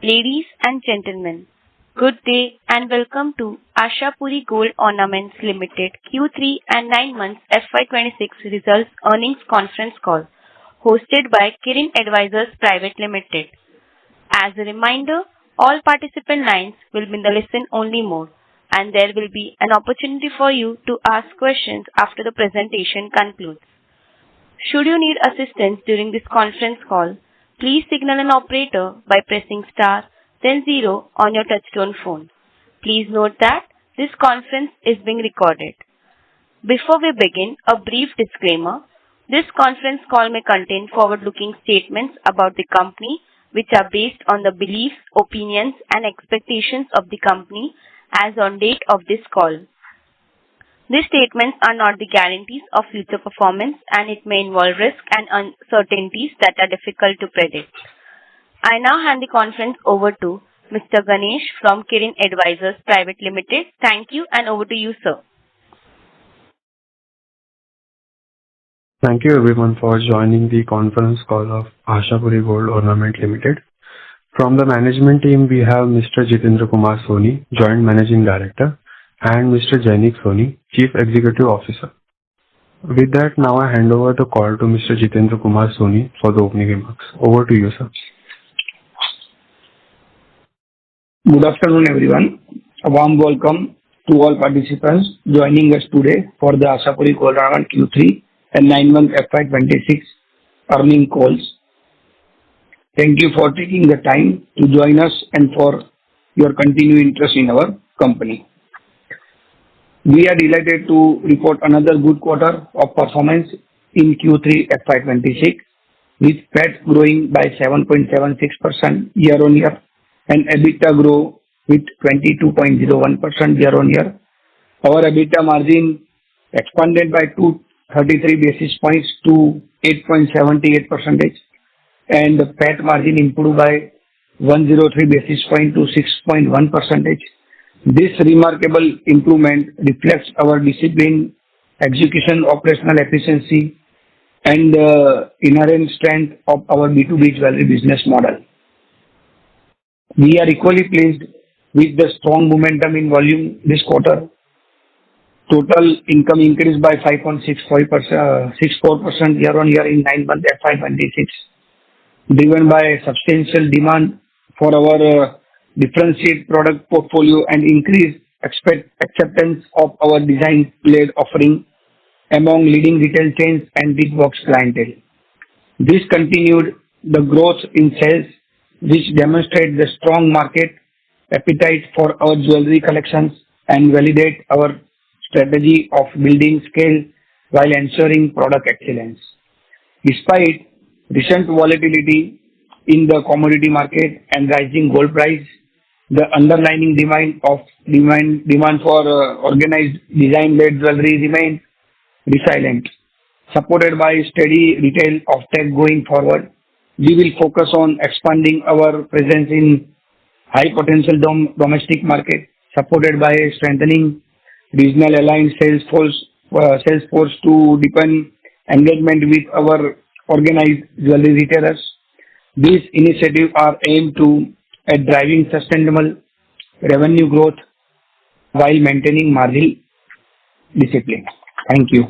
Ladies and gentlemen, good day and welcome to Ashapuri Gold Ornaments Limited Q3 and 9 months FY26 results earnings conference call hosted by Kirin Advisors Private Limited. As a reminder, all participant lines will be in the listen-only mode, and there will be an opportunity for you to ask questions after the presentation concludes. Should you need assistance during this conference call, please signal an operator by pressing star, then 0 on your touchtone phone. Please note that this conference is being recorded. Before we begin, a brief disclaimer. This conference call may contain forward-looking statements about the company, which are based on the beliefs, opinions, and expectations of the company as on date of this call. These statements are not the guarantees of future performance, and it may involve risks and uncertainties that are difficult to predict. I now hand the conference over to Mr. Ganesh from Kirin Advisors Private Limited. Thank you, and over to you, sir. Thank you everyone for joining the conference call of Ashapuri Gold Ornament Limited. From the management team, we have Mr. Jitendra Kumar Soni, Joint Managing Director, and Mr. Jainik Soni, Chief Executive Officer. With that, now I hand over the call to Mr. Jitendra Kumar Soni for the opening remarks. Over to you, sir. Good afternoon, everyone. A warm welcome to all participants joining us today for the Ashapuri Gold Ornament Q3 and 9-month FY26 earnings calls. Thank you for taking the time to join us and for your continued interest in our company. We are delighted to report another good quarter of performance in Q3 FY26, with PAT growing by 7.76% year-on-year and EBITDA grow with 22.01% year-on-year. Our EBITDA margin expanded by 233 basis points to 8.78%, and the PAT margin improved by 103 basis points to 6.1%. This remarkable improvement reflects our discipline, execution, operational efficiency, and the inherent strength of our B2B jewelry business model. We are equally pleased with the strong momentum in volume this quarter. Total income increased by 5.64% year-on-year in 9 months FY26, driven by substantial demand for our differentiated product portfolio and increased acceptance of our design-led offering among leading retail chains and big box clientele. This continued the growth in sales, which demonstrate the strong market appetite for our jewelry collections and validate our strategy of building scale while ensuring product excellence. Despite recent volatility in the commodity market and rising gold price, the underlying demand for organized design-led jewelry remains resilient. Supported by steady retail offtake going forward, we will focus on expanding our presence in high potential domestic market, supported by strengthening regional aligned sales force to deepen engagement with our organized jewelry retailers. These initiatives are aimed at driving sustainable revenue growth while maintaining margin discipline. Thank you.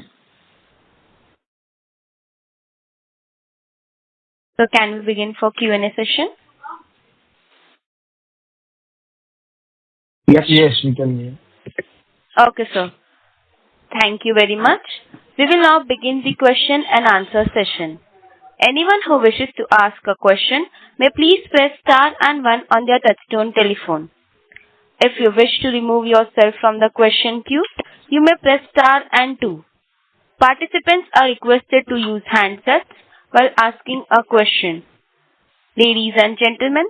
So can we begin for Q&A session? Yes, we can. Okay, sir. Thank you very much. We will now begin the question and answer session. Anyone who wishes to ask a question may please press star and 1 on their touchtone telephone. If you wish to remove yourself from the question queue, you may press star and 2. Participants are requested to use handsets while asking a question. Ladies and gentlemen,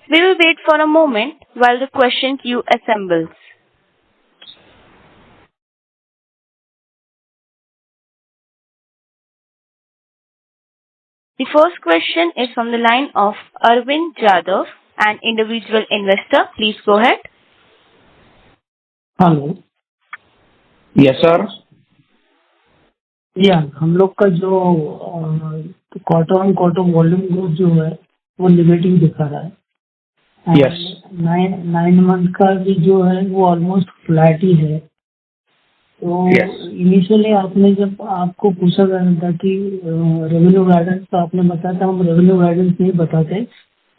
we will wait for a moment while the question queue assembles. The first question is from the line of Arvind Jadhav, an individual investor. Please go ahead. Hello. Yes, sir. हम लोग का जो quarter on quarter volume growth जो है वो negative दिखा रहा है. Yes. 9 मंथ का भी जो है वो ऑलमोस्ट फ्लैट ही है। तो Yes. इनिशियली आपने जब आपको पूछा गया था कि रेवेन्यू गाइडेंस, तो आपने बताया था हम रेवेन्यू गाइडेंस नहीं बताते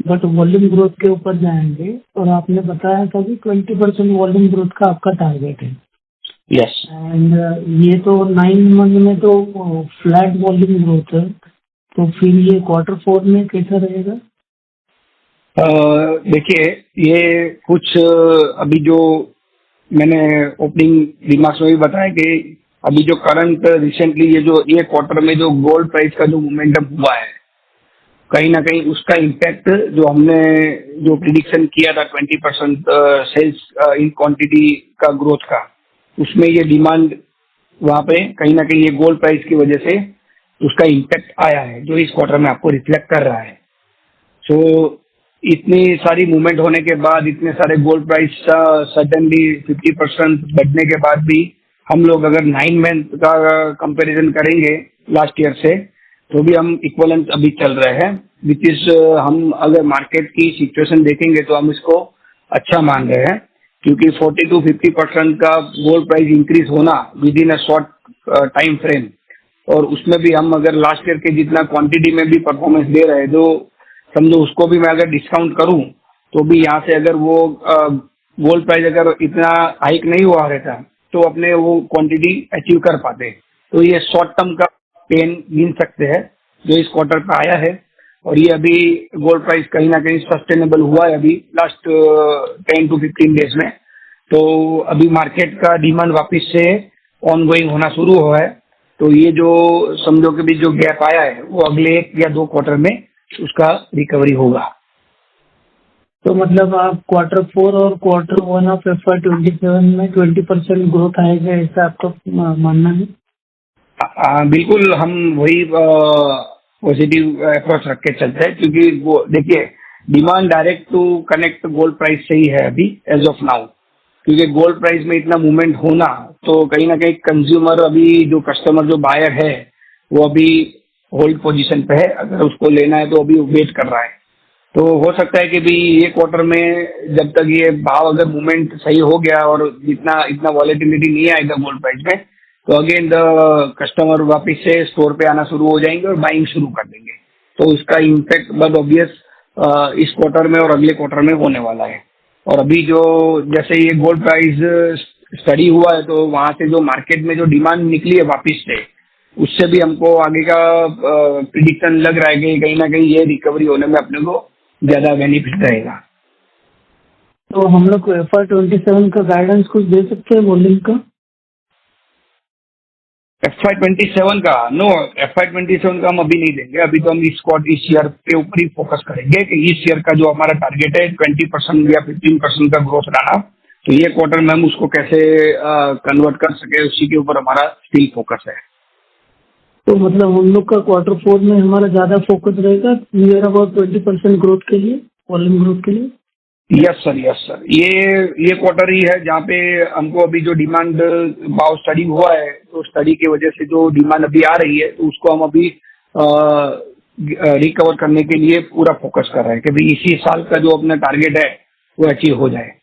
बट वॉल्यूम ग्रोथ के ऊपर जाएंगे, और आपने बताया था कि 20% वॉल्यूम ग्रोथ का आपका टारगेट है। Yes. एंड ये तो 9 मंथ में तो फ्लैट वॉल्यूम ग्रोथ है, तो फिर ये Q4 में कैसा रहेगा? देखिए, ये कुछ अभी जो मैंने ओपनिंग रिमार्क्स में भी बताया कि अभी जो करंट रिसेंटली ये जो क्वार्टर में जो गोल्ड प्राइस का जो मोमेंटम हुआ है, कहीं ना कहीं उसका इम्पैक्ट जो हमने जो प्रिडिक्शन किया था 20% सेल्स इन क्वांटिटी का ग्रोथ का, उसमें ये डिमांड वहाँ पे कहीं ना कहीं ये गोल्ड प्राइस की वजह से उसका इम्पैक्ट आया है, जो इस क्वार्टर में आपको रिफ्लेक्ट कर रहा है। सो इतनी सारी मूवमेंट होने के बाद, इतने सारे गोल्ड प्राइस सडनली 50% बढ़ने के बाद भी हम लोग अगर 9 मंथ का कंपैरिजन करेंगे लास्ट ईयर से, तो भी हम इक्वलेंट अभी चल रहे हैं, विच इज हम अगर मार्केट की सिचुएशन देखेंगे तो हम इसको अच्छा मान रहे हैं, क्योंकि 40 to 50% का गोल्ड प्राइस इंक्रीज होना with in a short time frame, और उसमें भी हम अगर लास्ट ईयर के जितना क्वांटिटी में भी परफॉर्मेंस दे रहे हैं, जो समझो उसको भी मैं अगर डिस्काउंट करूं तो भी यहाँ से अगर वो गोल्ड प्राइस अगर इतना हाइक नहीं हुआ रहता तो अपने वो क्वांटिटी अचीव कर पाते। तो ये शॉर्ट टर्म का पेन गिन सकते हैं जो इस क्वार्टर पे आया है, और ये अभी गोल्ड प्राइस कहीं ना कहीं सस्टेनेबल हुआ है अभी लास्ट 10 to 15 डेज में। तो अभी मार्केट का डिमांड वापस से ऑन गोइंग होना शुरू हुआ है, तो ये जो समझो कि भी जो गैप आया है वो अगले 1 या 2 क्वार्टर में उसका रिकवरी होगा। तो मतलब आप Q4 और Q1 ऑफ FY27 में 20% ग्रोथ आएगा, ऐसा आपका मानना है? बिल्कुल, हम वही पॉजिटिव अप्रोच रख के चलते हैं, क्योंकि वो देखिए demand direct to connect gold price से ही है अभी एज ऑफ नाउ, क्योंकि गोल्ड प्राइस में इतना मूवमेंट होना, तो कहीं ना कहीं कंज्यूमर अभी जो कस्टमर जो बायर है वो अभी होल्ड पोजीशन पे है, अगर उसको लेना है तो अभी वेट कर रहा है। तो हो सकता है कि भी ये क्वार्टर में जब तक ये भाव अगर मूवमेंट सही हो गया और इतना वॉलेटिलिटी नहीं आएगा गोल्ड प्राइस में, तो अगेन द कस्टमर वापस से स्टोर पे आना शुरू हो जाएंगे और बाइंग शुरू कर देंगे। तो उसका इम्पैक्ट बहुत ऑब्वियस इस क्वार्टर में और अगले क्वार्टर में होने वाला है। और अभी जो जैसे ये गोल्ड प्राइस स्टडी हुआ है, तो वहां से जो मार्केट में जो डिमांड निकली है वापिस से, उससे भी हमको आगे का प्रिडिक्शन लग रहा है कि कहीं ना कहीं ये रिकवरी होने में अपने को ज्यादा बेनिफिट रहेगा। तो हम लोग को FY27 का गाइडेंस कुछ दे सकते हैं वॉल्यूम का? FY27 का नो, FY27 का हम अभी नहीं देंगे। अभी तो हम इस ईयर के ऊपर ही फोकस करेंगे कि इस ईयर का जो हमारा टारगेट है 20% या 15% का ग्रोथ लाना, तो ये क्वार्टर में हम उसको कैसे कन्वर्ट कर सके, उसी के ऊपर हमारा स्टिल फोकस है। तो मतलब हम लोग का Q4 में हमारा ज्यादा फोकस रहेगा नियर अबाउट 20% ग्रोथ के लिए, वॉल्यूम ग्रोथ के लिए? यस सर, यस सर, ये क्वार्टर ही है जहाँ पे हमको अभी जो डिमांड भाव स्टडी हुआ है, तो स्टडी की वजह से जो डिमांड अभी आ रही है, तो उसको हम अभी रिकवर करने के लिए पूरा फोकस कर रहे हैं कि भाई इसी साल का जो अपना टारगेट है वो अचीव हो जाए।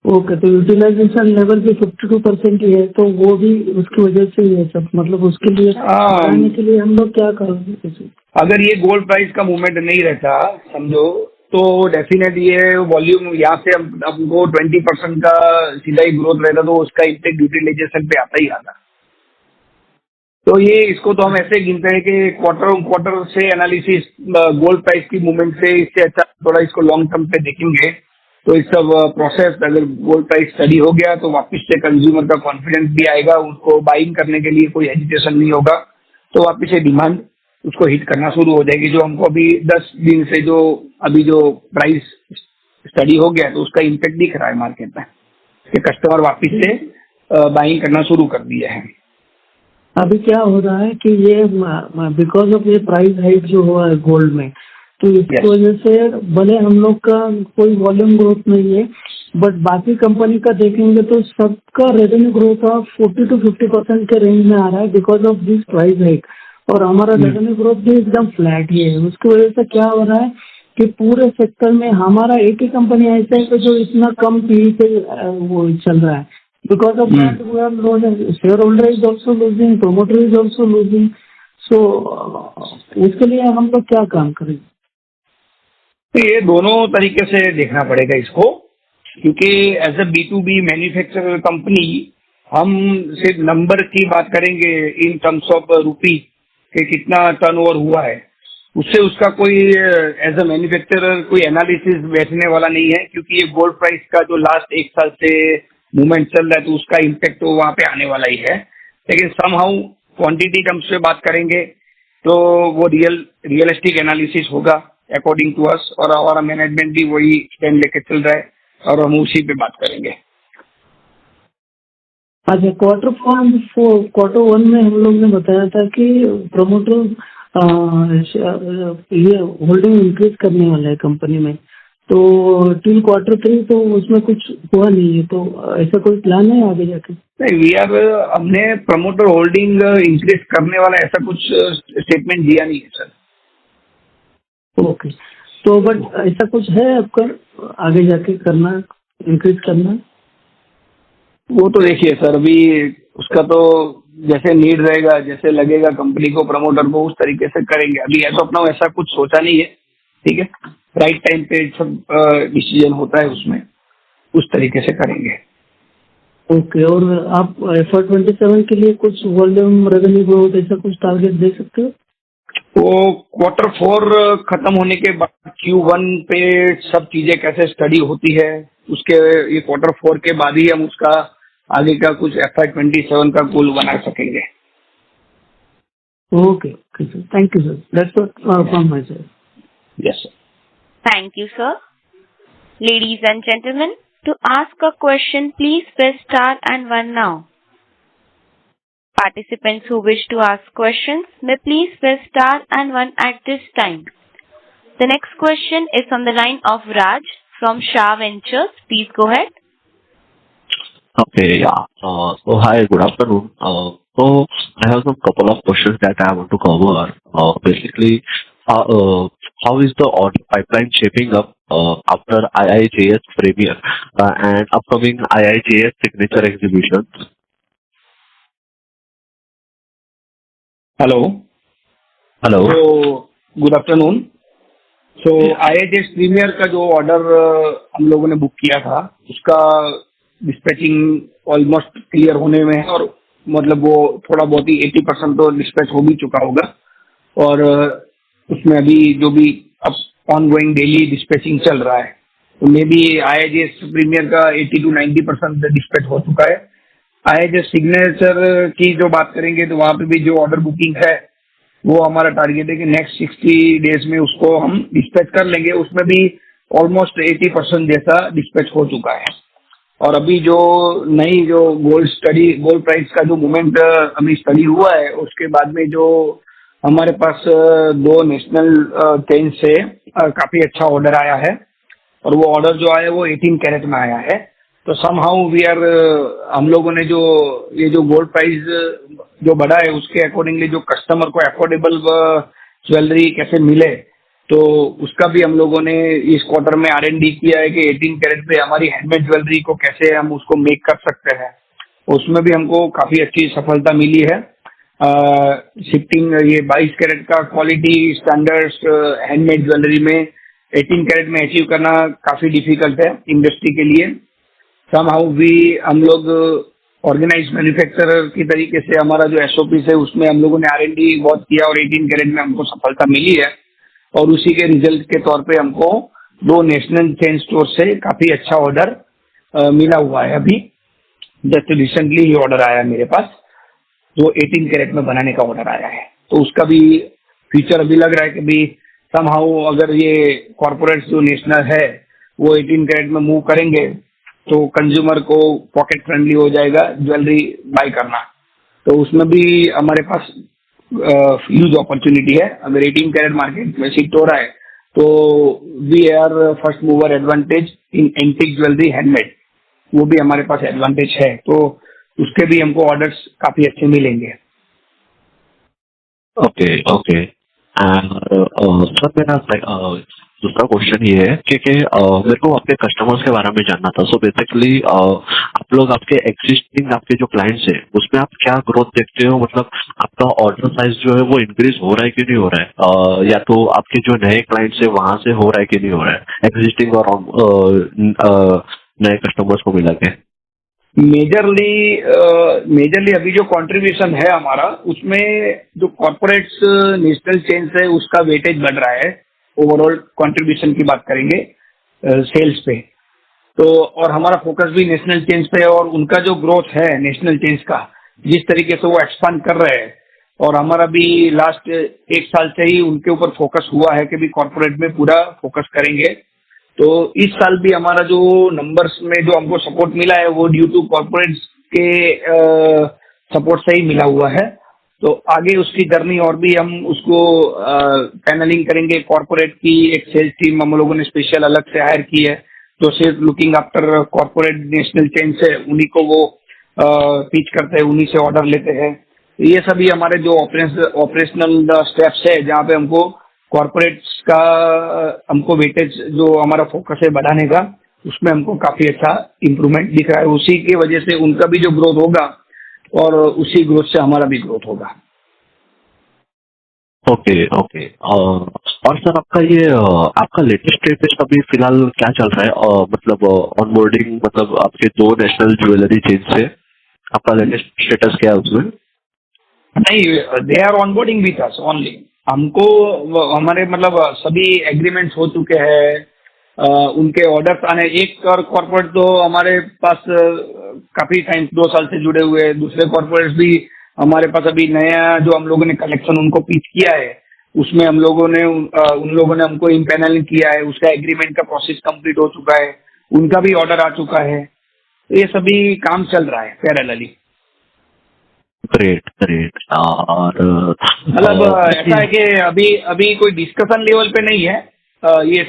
ओके, तो यूटिलाइजेशन लेवल भी 52% ही है, तो वो भी उसकी वजह से ही है सब, मतलब उसके लिए बढ़ाने के लिए हम लोग क्या करेंगे? अगर ये गोल्ड प्राइस का मूवमेंट नहीं रहता समझो, तो डेफिनेट ये वॉल्यूम यहाँ से हमको 20% का सीधा ही ग्रोथ रहता, तो उसका इम्पैक्ट यूटिलाइजेशन पे आता ही आता। तो ये इसको तो हम ऐसे गिनते हैं कि क्वार्टर से एनालिसिस गोल्ड प्राइस की मूवमेंट से, इससे अच्छा थोड़ा इसको लॉन्ग टर्म पे देखेंगे। तो इस सब प्रोसेस अगर गोल्ड प्राइस स्टडी हो गया तो वापस से कंज्यूमर का कॉन्फिडेंस भी आएगा, उसको बाइंग करने के लिए कोई हेजिटेशन नहीं होगा, तो वापस से डिमांड उसको हिट करना शुरू हो जाएगी। जो हमको अभी 10 दिन से जो अभी जो प्राइस स्टडी हो गया, तो उसका इम्पैक्ट दिख रहा है मार्केट में कि कस्टमर वापस से बाइंग करना शुरू कर दिया है। अभी क्या हो रहा है कि ये बिकॉज ऑफ ये प्राइस हाइक जो हुआ है गोल्ड में, तो इसकी वजह से भले हम लोग का कोई वॉल्यूम ग्रोथ नहीं है, बट बाकी कंपनी का देखेंगे तो सबका रेवेन्यू ग्रोथ ऑफ 40 to 50% के रेंज में आ रहा है because of this price hike, और हमारा रेवेन्यू ग्रोथ भी एकदम फ्लैट ही है। उसकी वजह से क्या हो रहा है कि पूरे सेक्टर में हमारा एक ही कंपनी ऐसा है कि जो इतना कम पीई पे वो चल रहा है. Because of that we are losing, share holder is also losing, promoter is also losing. So उसके लिए हम लोग क्या काम करें? तो ये दोनों तरीके से देखना पड़ेगा इसको, क्योंकि as a B2B manufacturer company हम सिर्फ नंबर की बात करेंगे इन टर्म्स ऑफ रुपी कि कितना टर्नओवर हुआ है, उससे उसका कोई एज ए मैन्युफैक्चरर कोई एनालिसिस बैठने वाला नहीं है, क्योंकि ये गोल्ड प्राइस का जो लास्ट एक साल से मूवमेंट चल रहा है तो उसका इम्पैक्ट तो वहाँ पे आने वाला ही है. लेकिन समहाउ क्वांटिटी टर्म्स पे बात करेंगे तो वो रियलिस्टिक एनालिसिस होगा अकॉर्डिंग टू अस, और हमारा मैनेजमेंट भी वही स्टैंड लेके चल रहा है और हम उसी पे बात करेंगे. अच्छा, क्वार्टर 1 में हम लोग ने बताया था कि प्रमोटर ये होल्डिंग इंक्रीज करने वाला है कंपनी में, तो टिल क्वार्टर 3 तो उसमें कुछ हुआ नहीं है, तो ऐसा कोई प्लान है आगे जाके? नहीं, हमने प्रमोटर होल्डिंग इंक्रीज करने वाला ऐसा कुछ स्टेटमेंट दिया नहीं है सर. ओके, तो बट ऐसा कुछ है आपका आगे जाके करना, इंक्रीज करना? वो तो देखिए सर, अभी उसका तो जैसे नीड रहेगा, जैसे लगेगा कंपनी को, प्रमोटर को, उस तरीके से करेंगे. अभी है तो अपना ऐसा कुछ सोचा नहीं है. ठीक है, राइट टाइम पे सब डिसीजन होता है उसमें, उस तरीके से करेंगे. ओके, और आप FY27 के लिए कुछ वॉल्यूम, रेवेन्यू ग्रोथ ऐसा कुछ टारगेट दे सकते हो? वो क्वार्टर 4 खत्म होने के बाद Q1 पे सब चीजें कैसे स्टडी होती है, उसके ये क्वार्टर 4 के बाद ही हम उसका आगे का कुछ FY27 का गोल बना सकेंगे. Okay okay sir, thank you sir, that's all from my side. Yes sir. Thank you, sir. Ladies and gentlemen, to ask a question, please press star and 1 now. Participants who wish to ask questions may please press star and 1 at this time. The next question is on the line of Raj from Shah Ventures. Please go ahead. Okay, yeah. So hi, good afternoon. So I have some couple of questions that I want to cover. Basically, how is the order pipeline shaping up after IIJS premiere and upcoming IIJS signature exhibitions? Hello. Hello. तो good afternoon. सो IIJS premiere का जो order हम लोगों ने book किया था, उसका dispatching almost clear होने में है, और मतलब वो थोड़ा बहुत ही 80% तो डिस्पैच हो भी चुका होगा, और उसमें अभी जो भी अब ऑनगोइंग डेली डिस्पैचिंग चल रहा है, तो मे बी IIJS प्रीमियर का 80 to 90% डिस्पैच हो चुका है. IIJS सिग्नेचर की जो बात करेंगे तो वहाँ पे भी जो ऑर्डर बुकिंग है वो हमारा टारगेट है कि नेक्स्ट 60 डेज में उसको हम डिस्पैच कर लेंगे. उसमें भी ऑलमोस्ट 80% जैसा डिस्पैच हो चुका है. और अभी जो नई जो गोल्ड प्राइस का जो मूवमेंट अभी स्टडी हुआ है, उसके बाद में जो हमारे पास 2 नेशनल चेन से काफी अच्छा ऑर्डर आया है, और वो ऑर्डर जो आया है वो 18 कैरेट में आया है. तो समहाउ वी आर, हम लोगों ने जो ये जो गोल्ड प्राइस जो बढ़ा है उसके अकॉर्डिंगली जो कस्टमर को अफोर्डेबल ज्वेलरी कैसे मिले, तो उसका भी हम लोगों ने इस क्वार्टर में R&D किया है कि 18 कैरेट पे हमारी हैंडमेड ज्वेलरी को कैसे हम उसको मेक कर सकते हैं. उसमें भी हमको काफी अच्छी सफलता मिली है. शिफ्टिंग ये 22 कैरेट का क्वालिटी स्टैंडर्ड्स हैंडमेड ज्वेलरी में 18 कैरेट में अचीव करना काफी डिफिकल्ट है इंडस्ट्री के लिए. समहाउ हम लोग ऑर्गेनाइज मैन्युफैक्चरर की तरीके से हमारा जो SOP है उसमें हम लोगों ने R&D बहुत किया, और 18 कैरेट में हमको सफलता मिली है, और उसी के रिजल्ट के तौर पे हमको 2 नेशनल चेन स्टोर से काफी अच्छा ऑर्डर मिला हुआ है. अभी जस्ट रिसेंटली ये ऑर्डर आया है मेरे पास, जो 18 कैरेट में बनाने का ऑर्डर आया है. तो उसका भी फ्यूचर अभी लग रहा है कि भी समहाउ अगर ये कॉर्पोरेट्स जो नेशनल है वो 18 कैरेट में मूव करेंगे तो कंज्यूमर को पॉकेट फ्रेंडली हो जाएगा ज्वेलरी बाय करना. तो उसमें भी हमारे पास ह्यूज अपॉर्चुनिटी है. अगर 18 कैरेट मार्केट में शिफ्ट हो रहा है तो we are first mover advantage in antique jewellery handmade, वो भी हमारे पास एडवांटेज है. तो उसके भी हमको ऑर्डर्स काफी अच्छे मिलेंगे. Okay, okay. And sir, मेरा दूसरा क्वेश्चन ये है कि मेरे को आपके कस्टमर्स के बारे में जानना था। सो बेसिकली आप लोग आपके एग्जिस्टिंग आपके जो क्लाइंट्स है उसमें आप क्या ग्रोथ देखते हो, मतलब आपका ऑर्डर साइज जो है वो इंक्रीज हो रहा है कि नहीं हो रहा है, या तो आपके जो नए क्लाइंट्स है वहां से हो रहा है कि नहीं हो रहा है, एग्जिस्टिंग और नए कस्टमर्स को मिला के। मेजरली अभी जो कंट्रीब्यूशन है हमारा, उसमें जो कॉर्पोरेट्स नेशनल चेन्स है उसका वेटेज बढ़ रहा है। ओवरऑल कंट्रीब्यूशन की बात करेंगे सेल्स पे, तो और हमारा फोकस भी नेशनल चेन्स पे है, और उनका जो ग्रोथ है नेशनल चेन्स का, जिस तरीके से वो एक्सपांड कर रहे हैं, और हमारा भी लास्ट 1 साल से ही उनके ऊपर फोकस हुआ है कि भी कॉर्पोरेट में पूरा फोकस करेंगे। तो इस साल भी हमारा जो नंबर्स में जो हमको सपोर्ट मिला है वो ड्यू टू कॉर्पोरेट्स के सपोर्ट से ही मिला हुआ है। तो आगे उसकी जर्नी और भी हम उसको पैनलिंग करेंगे। कॉर्पोरेट की एक सेल्स टीम हम लोगों ने स्पेशल अलग से हायर की है, तो सिर्फ looking after corporate national chain से उन्हीं को वो पिच करते हैं, उन्हीं से ऑर्डर लेते हैं। तो ये सभी हमारे जो ऑपरेशनल स्टेप्स है, जहाँ पे हमको कॉर्पोरेट्स का हमको वेटेज जो हमारा फोकस है बढ़ाने का, उसमें हमको काफी अच्छा इम्प्रूवमेंट दिख रहा है। उसी की वजह से उनका भी जो ग्रोथ होगा और उसी ग्रोथ से हमारा भी ग्रोथ होगा। Okay okay. और सर आपका ये आपका लेटेस्ट स्टेटस अभी फिलहाल क्या चल रहा है, मतलब ऑनबोर्डिंग, मतलब आपके 2 नेशनल ज्वेलरी चेन से आपका लेटेस्ट स्टेटस क्या है उसमें? नहीं, they are onboarding with us only. हमको हमारे मतलब सभी एग्रीमेंट्स हो चुके हैं, उनके ऑर्डर्स आने। एक और कॉर्पोरेट तो हमारे पास काफी टाइम 2 साल से जुड़े हुए हैं, दूसरे कॉर्पोरेट्स भी हमारे पास अभी नया जो हम लोगों ने कलेक्शन उनको पिच किया है, उसमें हम लोगों ने उन लोगों ने हमको इम्पैनलिंग किया है, उसका एग्रीमेंट का प्रोसेस कंप्लीट हो चुका है, उनका भी ऑर्डर आ चुका है। तो ये सभी काम चल रहा है पैरेलली। Great great. और मतलब ऐसा है कि अभी अभी कोई डिस्कशन लेवल पे नहीं है। ये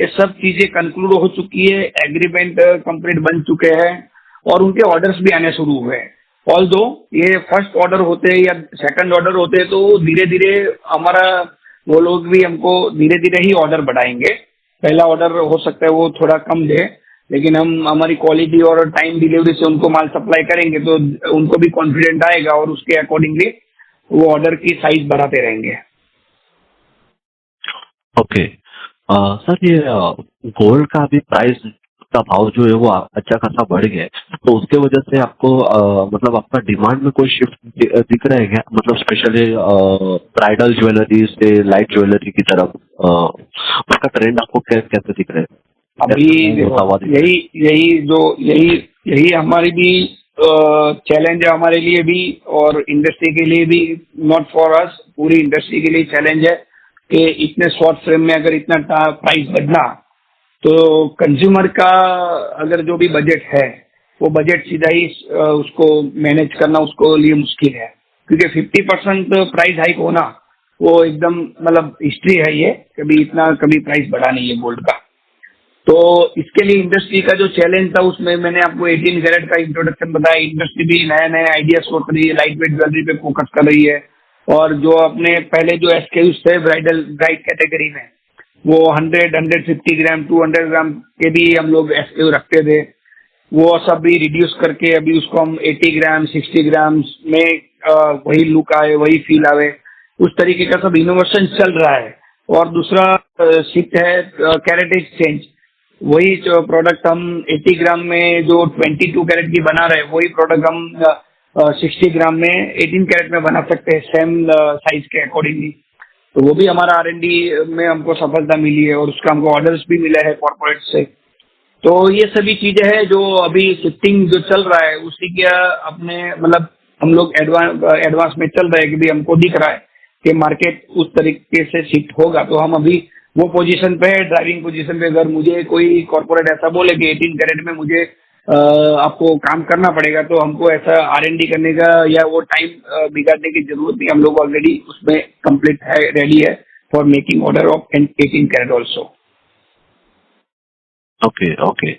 सब चीजें कंक्लूड हो चुकी है, एग्रीमेंट कंप्लीट बन चुके हैं, और उनके ऑर्डर्स भी आने शुरू हुए हैं। ऑल्दो ये फर्स्ट ऑर्डर होते हैं या सेकंड ऑर्डर होते हैं, तो धीरे धीरे हमारा वो लोग भी हमको धीरे धीरे ही ऑर्डर बढ़ाएंगे। पहला ऑर्डर हो सकता है वो थोड़ा कम दे, लेकिन हम हमारी क्वालिटी और टाइम डिलीवरी से उनको माल सप्लाई करेंगे, तो उनको भी कॉन्फिडेंट आएगा, और उसके अकॉर्डिंगली वो ऑर्डर की साइज बढ़ाते रहेंगे। ओके। सर ये गोल्ड का अभी प्राइस का भाव जो है वो अच्छा खासा बढ़ गया है, तो उसके वजह से आपको मतलब आपका डिमांड में कोई शिफ्ट दिख रहा है क्या, मतलब स्पेशली ब्राइडल ज्वेलरी से लाइट ज्वेलरी की तरफ उसका ट्रेंड आपको कैसे दिख रहा है? अभी देखो, यही हमारी भी चैलेंज है, हमारे लिए भी और इंडस्ट्री के लिए भी। नॉट फॉर अस, पूरी इंडस्ट्री के लिए चैलेंज है कि इतने शॉर्ट फ्रेम में अगर इतना प्राइस बढ़ना, तो कंज्यूमर का अगर जो भी बजट है वो बजट सीधा ही उसको मैनेज करना उसको लिए मुश्किल है, क्योंकि 50% प्राइस हाइक होना वो एकदम मतलब हिस्ट्री है। ये कभी प्राइस बढ़ा नहीं है गोल्ड का। तो इसके लिए इंडस्ट्री का जो चैलेंज था, उसमें मैंने आपको 18 कैरेट का इंट्रोडक्शन बताया। इंडस्ट्री भी नया नया आइडिया सोच रही है, लाइट वेट ज्वेलरी पे फोकस कर रही है, और जो अपने पहले जो एसकेयूज थे ब्राइड कैटेगरी में, वो 150 ग्राम 200 ग्राम के भी हम लोग एसकेयू रखते थे, वो सब भी रिड्यूस करके अभी उसको हम 80 ग्राम 60 ग्राम में वही लुक आए, वही फील आवे, उस तरीके का सब इनोवेशन चल रहा है। और दूसरा शिफ्ट है कैरेटेज चेंज। वही जो प्रोडक्ट हम 80 ग्राम में जो 22 कैरेट की बना रहे हैं, वही प्रोडक्ट हम 60 ग्राम में 18 कैरेट में बना सकते हैं, सेम साइज के अकॉर्डिंगली। तो वो भी हमारा R&D में हमको सफलता मिली है, और उसका हमको ऑर्डर्स भी मिले हैं कॉर्पोरेट से। तो ये सभी चीजें हैं जो अभी शिफ्टिंग जो चल रहा है, उसी के अपने मतलब हम लोग एडवांस में चल रहे हैं कि भी हमको दिख रहा है कि मार्केट उस तरीके से शिफ्ट होगा। तो हम अभी वो पोजीशन पे है, ड्राइविंग पोजीशन पे। अगर मुझे कोई कॉर्पोरेट ऐसा बोले कि 18 कैरेट में मुझे आपको काम करना पड़ेगा, तो हमको ऐसा R&D करने का या वो टाइम बिगाड़ने की जरूरत नहीं। हम लोग ऑलरेडी उसमें कंप्लीट है, रेडी है for making order of 18 carat also. Okay okay.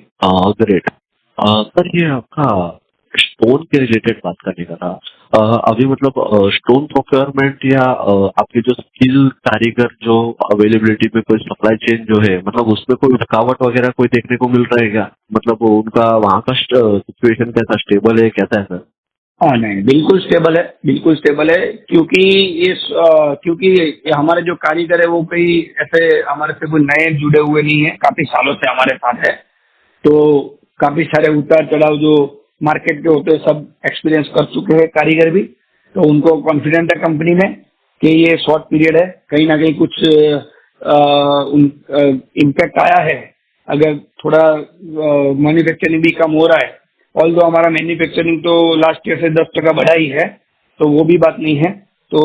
Great. Sir ये आपका स्टोन के रिलेटेड बात करने का था। अभी मतलब स्टोन प्रोक्योरमेंट या आपके जो स्किल कारीगर जो अवेलेबिलिटी पे कोई सप्लाई चेन जो है मतलब उसमें कोई रुकावट वगैरह कोई देखने को मिल रहा है क्या? मतलब उनका वहाँ का सिचुएशन कैसा स्टेबल है कैसा है सर? हाँ नहीं, बिल्कुल स्टेबल है, बिल्कुल स्टेबल है, क्योंकि क्योंकि ये हमारे जो कारीगर है वो कोई ऐसे हमारे से कोई नए जुड़े हुए नहीं है, काफी सालों से हमारे साथ है। तो काफी सारे उतार चढ़ाव जो मार्केट के होते हैं सब एक्सपीरियंस कर चुके हैं कारीगर भी। तो उनको कॉन्फिडेंट है कंपनी में कि ये शॉर्ट पीरियड है, कहीं ना कहीं कुछ इम्पैक्ट आया है अगर थोड़ा मैन्युफैक्चरिंग भी कम हो रहा है। ऑल्दो हमारा मैन्युफैक्चरिंग तो लास्ट ईयर से 10% बढ़ा ही है, तो वो भी बात नहीं है। तो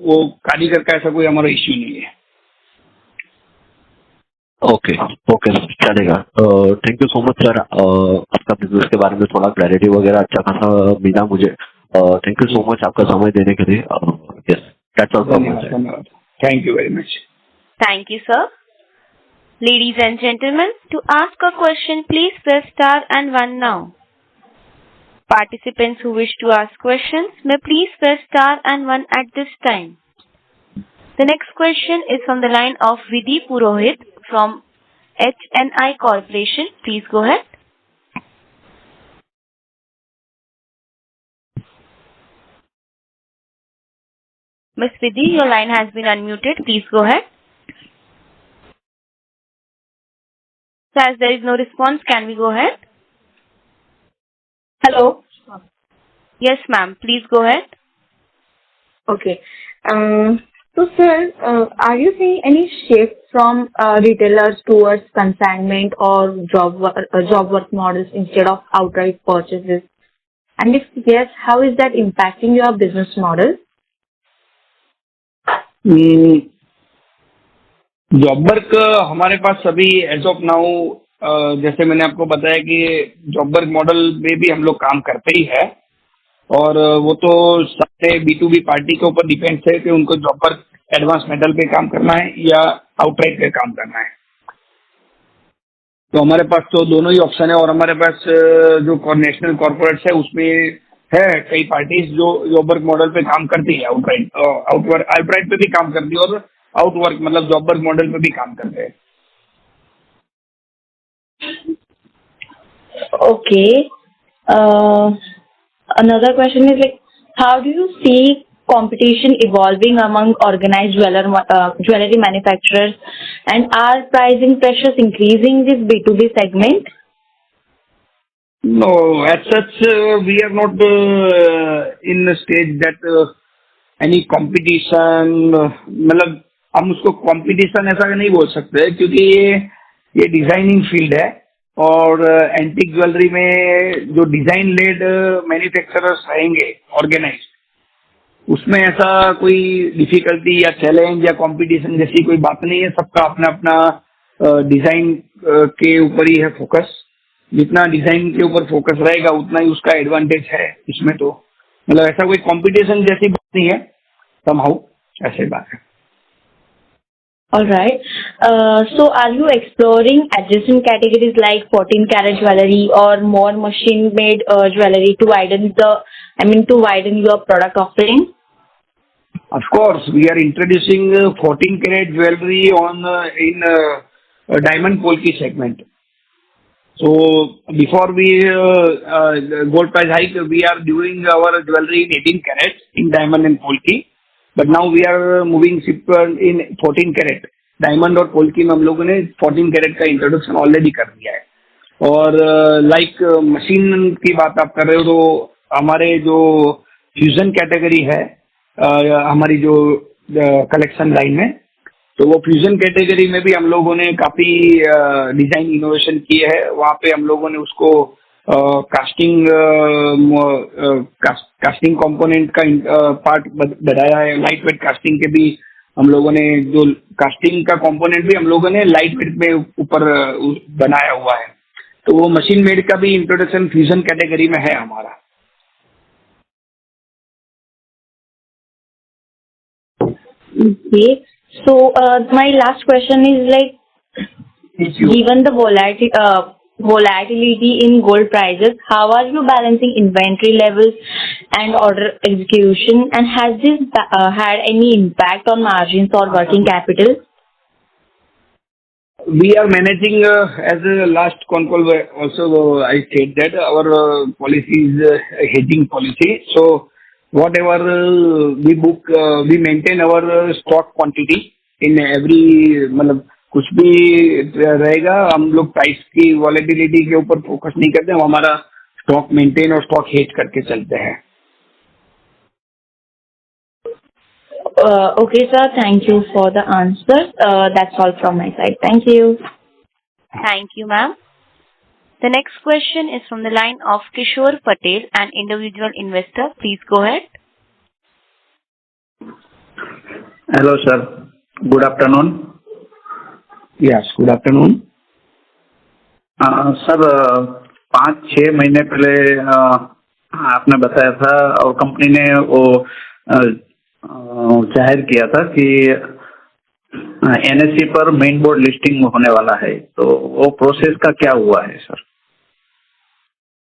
वो कारीगर का ऐसा कोई हमारा इश्यू नहीं है। ओके ओके सर, चलेगा। Thank you so much sir, आपका बिजनेस के बारे में थोड़ा क्लैरिटी वगैरह अच्छा खासा मिला मुझे। थैंक यू सो मच आपका समय देने के लिए। Yes, that's all from my धन्यवाद, साइड। धन्यवाद। Thank you very much. Thank you, sir. Ladies and gentlemen, to ask a question, please press star and one now. Participants who wish to ask questions may please press star and one at this time. The next question is from the line of Vidhi Purohit from HNI Corporation. Please go ahead. Miss Vidhi, your line has been unmuted. Please go ahead. So as there is no response, can we go ahead? Hello. Yes, ma'am. Please go ahead. Okay. So, sir, are you seeing any shift from retailers towards consignment or job work models instead of outright purchases? And if yes, how is that impacting your business model? Job work हमारे पास अभी as of now, जैसे मैंने आपको बताया कि job work model में भी हम लोग काम करते ही है। और वो तो सारे B2B पार्टी के ऊपर डिपेंड है कि उनको जॉब वर्क एडवांस मेटल पे काम करना है या आउटराइट पे काम करना है। तो हमारे पास तो दोनों ही ऑप्शन है। और हमारे पास जो नेशनल कॉर्पोरेट्स है उसमें है कई पार्टीज जो जॉब वर्क मॉडल पे काम करती है, आउटराइट पे भी काम करती है और आउटवर्क मतलब जॉब वर्क मॉडल पे भी काम करते हैं। Okay. Another question is like, how do you see competition evolving among organized jewelry manufacturers, and are pricing pressures increasing this B2B segment? No, as such, we are not in a stage that any competition, मतलब हम उसको competition ऐसा नहीं बोल सकते क्योंकि ये designing field है। और एंटीक ज्वेलरी में जो डिजाइन लेड मैन्युफैक्चरर्स रहेंगे ऑर्गेनाइज्ड, उसमें ऐसा कोई डिफिकल्टी या चैलेंज या कंपटीशन जैसी कोई बात नहीं है। सबका अपना अपना डिजाइन के ऊपर ही है फोकस। जितना डिजाइन के ऊपर फोकस रहेगा उतना ही उसका एडवांटेज है इसमें। तो मतलब ऐसा कोई कंपटीशन जैसी बात नहीं है, समहाउ ऐसे बात है। All right. So, are you exploring adjacent categories like 14 karat jewelry or more machine-made jewelry to widen your product offering? Of course, we are introducing 14 karat jewelry in diamond polki segment. So before we gold price hike, we are doing our jewelry in 18 karat in diamond and polki. But now we are moving in 14 karat diamond और पोल्की में हम लोगों ने 14 carat का introduction already कर दिया है। और लाइक मशीन की बात आप कर रहे हो तो हमारे जो फ्यूजन कैटेगरी है हमारी जो कलेक्शन लाइन में, तो वो फ्यूजन कैटेगरी में भी हम लोगों ने काफी डिजाइन इनोवेशन की है। वहाँ पे हम लोगों ने उसको कास्टिंग कंपोनेंट का पार्ट बढ़ाया है। लाइट वेट कास्टिंग के भी हम लोगों ने जो कास्टिंग का कंपोनेंट भी हम लोगों ने लाइट वेट में ऊपर बनाया हुआ है। तो वो मशीन मेड का भी इंट्रोडक्शन फ्यूजन कैटेगरी में है हमारा। Okay. So my last question is like, given the volatility in gold prices, how are you balancing inventory levels and order execution? And has this had any impact on margins or working capital? We are managing, as a last con call also, I said that our policy is a hedging policy. So whatever we book, we maintain our stock quantity in every, मतलब कुछ भी रहेगा, हम लोग price की volatility के ऊपर focus नहीं करते, हम हमारा स्टॉक मेंटेन और स्टॉक हेज करके चलते हैं. Okay, sir. Thank you for the answer. That's all from my side. Thank you. Thank you, ma'am. The next question is from the line of Kishore Patel, an individual investor. Please go ahead. Hello, sir. Good afternoon. Yes, good afternoon. Sir 5-6 महीने पहले आपने बताया था और company ने वो जाहिर किया था कि एनएससी पर मेन बोर्ड लिस्टिंग होने वाला है, तो वो प्रोसेस का क्या हुआ है सर?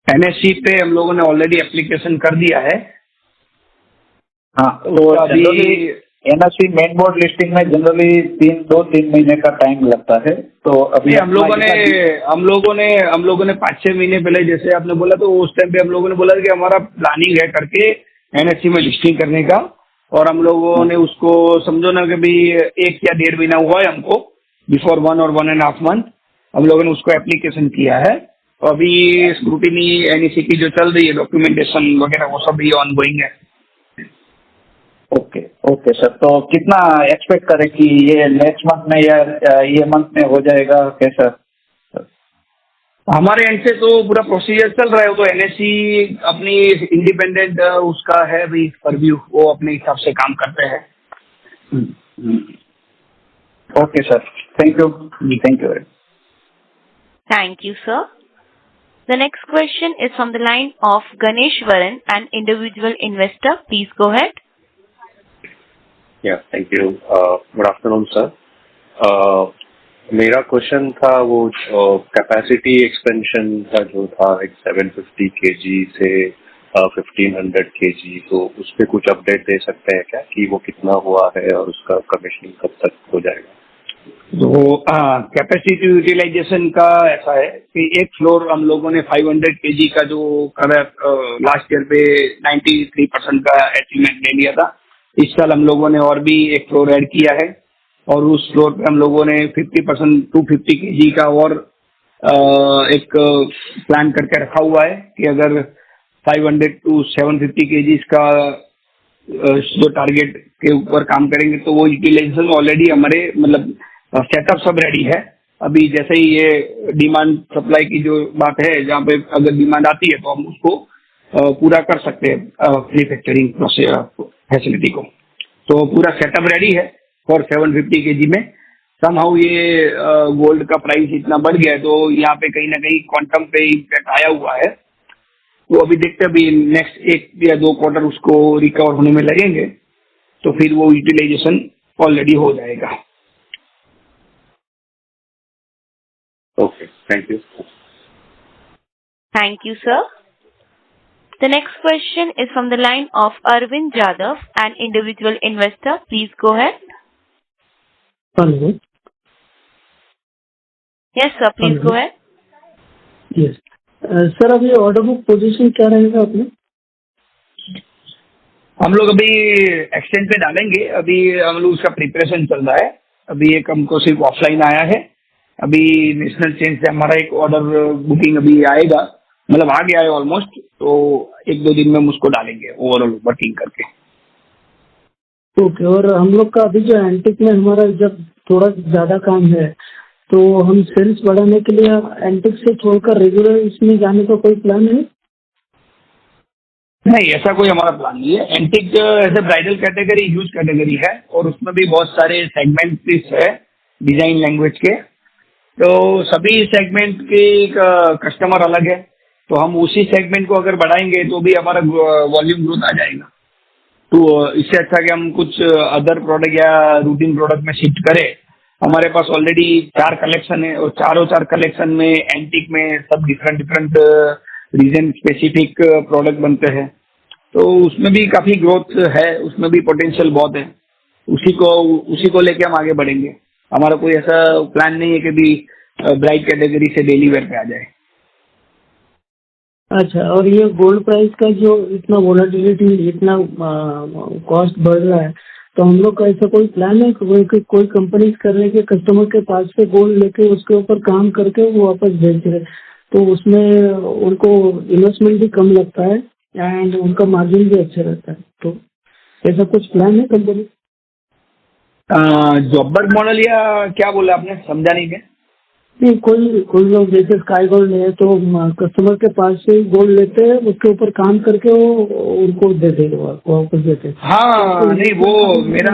एनएससी पे हम लोगों ने ऑलरेडी एप्लीकेशन कर दिया है. हाँ, तो अभी एनएससी मेन बोर्ड लिस्टिंग में जनरली 2-3 महीने का टाइम लगता है. तो अभी हम लोगों ने 5-6 महीने पहले जैसे आपने बोला, तो उस टाइम पे हम लोगों ने बोला कि हमारा प्लानिंग है करके एनएससी में लिस्टिंग करने का, और हम लोगों ने उसको समझो ना कि भी 1 या 1.5 महीना हुआ है हमको, बिफोर 1 और 1.5 मंथ हम लोगों ने उसको एप्लीकेशन किया है. तो अभी स्क्रूटिनी एनएससी की जो चल रही है, डॉक्यूमेंटेशन वगैरह, वो सब भी ऑनगोइंग है. Okay sir. तो कितना एक्सपेक्ट करें कि ये नेक्स्ट मंथ में या ये मंथ में हो जाएगा कैसा? हमारे एंड से तो पूरा प्रोसीजर चल रहा है. तो एनएससी अपनी इंडिपेंडेंट उसका है भी परव्यू, वो अपने हिसाब से काम करते हैं. Okay sir, thank you. Thank you, sir. The next question is from the line of Ganesh Varan, an individual investor. Please go ahead. Yeah, thank you. Good afternoon, sir. मेरा क्वेश्चन था वो कैपेसिटी एक्सपेंशन का जो था, एक 750 kg से 1500 kg, तो उस पर कुछ अपडेट दे सकते हैं क्या कि वो कितना हुआ है और उसका कमीशनिंग कब तक हो जाएगा? तो कैपेसिटी यूटिलाइजेशन का ऐसा है कि एक फ्लोर हम लोगों ने 500 kg का जो लास्ट ईयर पे 93% का अचीवमेंट ले लिया था. इस साल हम लोगों ने और भी एक फ्लोर ऐड किया है, और उस फ्लोर पे हम लोगों ने 50% 250 kg का और एक प्लान करके रखा हुआ है कि अगर 500 to 750 kg का जो टारगेट के ऊपर काम करेंगे तो वो यूटिलाइजेशन ऑलरेडी हमारे मतलब सेटअप सब रेडी है. अभी जैसे ही ये डिमांड सप्लाई की जो बात है, जहाँ पे अगर डिमांड आती है तो हम उसको पूरा कर सकते हैं मैन्युफैक्चरिंग फैसिलिटी को. तो पूरा सेटअप रेडी है फॉर 750 kg में. समहाउ ये गोल्ड का प्राइस इतना बढ़ गया है, तो यहाँ पे कहीं ना कहीं क्वांटम पे इम्पैक्ट आया हुआ है. तो अभी देखते हैं, अभी नेक्स्ट 1 या 2 क्वार्टर उसको रिकवर होने में लगेंगे, तो फिर वो यूटिलाइजेशन ऑलरेडी हो जाएगा. Okay, thank you. Thank you, sir. The next question is from the line of Arvind Jadhav, an individual investor. Please go ahead. Hello. Yes, sir. Please Hello. go ahead. Yes. Sir अभी order book position क्या रहेगा अपने? हम लोग अभी extend पे डालेंगे. अभी हम लोग उसका प्रिपरेशन चल रहा है. अभी एक हमको सिर्फ ऑफलाइन आया है. अभी नेशनल चेन से हमारा एक ऑर्डर बुकिंग अभी आएगा, मतलब आ गया है ऑलमोस्ट. तो 1-2 दिन में हम उसको डालेंगे ओवरऑल वर्किंग करके. ओके. और हम लोग का अभी जो एंटिक में हमारा जब थोड़ा ज्यादा काम है, तो हम सेल्स बढ़ाने के लिए एंटिक से छोड़कर रेगुलर इसमें जाने का कोई प्लान है? नहीं, ऐसा कोई हमारा प्लान नहीं है. एंटिक ऐसे ब्राइडल कैटेगरी ह्यूज कैटेगरी है, और उसमें भी बहुत सारे सेगमेंट है डिजाइन लैंग्वेज के. तो सभी सेगमेंट के कस्टमर अलग है, तो हम उसी सेगमेंट को अगर बढ़ाएंगे तो भी हमारा वॉल्यूम ग्रोथ आ जाएगा. तो इससे अच्छा कि हम कुछ अदर प्रोडक्ट या रूटीन प्रोडक्ट में शिफ्ट करें, हमारे पास ऑलरेडी 4 कलेक्शन है और चार कलेक्शन में एंटीक में सब different different region specific product बनते हैं, तो उसमें भी काफी ग्रोथ है, उसमें भी पोटेंशियल बहुत है। उसी को लेके हम आगे बढ़ेंगे। हमारा कोई ऐसा प्लान नहीं है कि भी ब्राइट कैटेगरी से डेली वेयर पे आ जाए। अच्छा, और ये गोल्ड प्राइस का जो इतना वोलेटिलिटी, इतना कॉस्ट बढ़ रहा है, तो हम लोग का ऐसा कोई प्लान है कि कोई कंपनी कर रहे कि कस्टमर के पास से गोल्ड लेके उसके ऊपर काम करके वो वापस बेच रहे, तो उसमें उनको इन्वेस्टमेंट भी कम लगता है एंड उनका मार्जिन भी अच्छा रहता है, तो ऐसा कुछ प्लान है कंपनी? जॉबर्ग मॉडल या क्या बोला आपने, समझा नहीं मैं। नहीं, कोई लोग जैसे स्काई गोल्ड है तो कस्टमर के पास से गोल्ड लेते हैं, उसके ऊपर काम करके वो उनको देते हैं, वापस देते हैं। हाँ, नहीं वो मेरा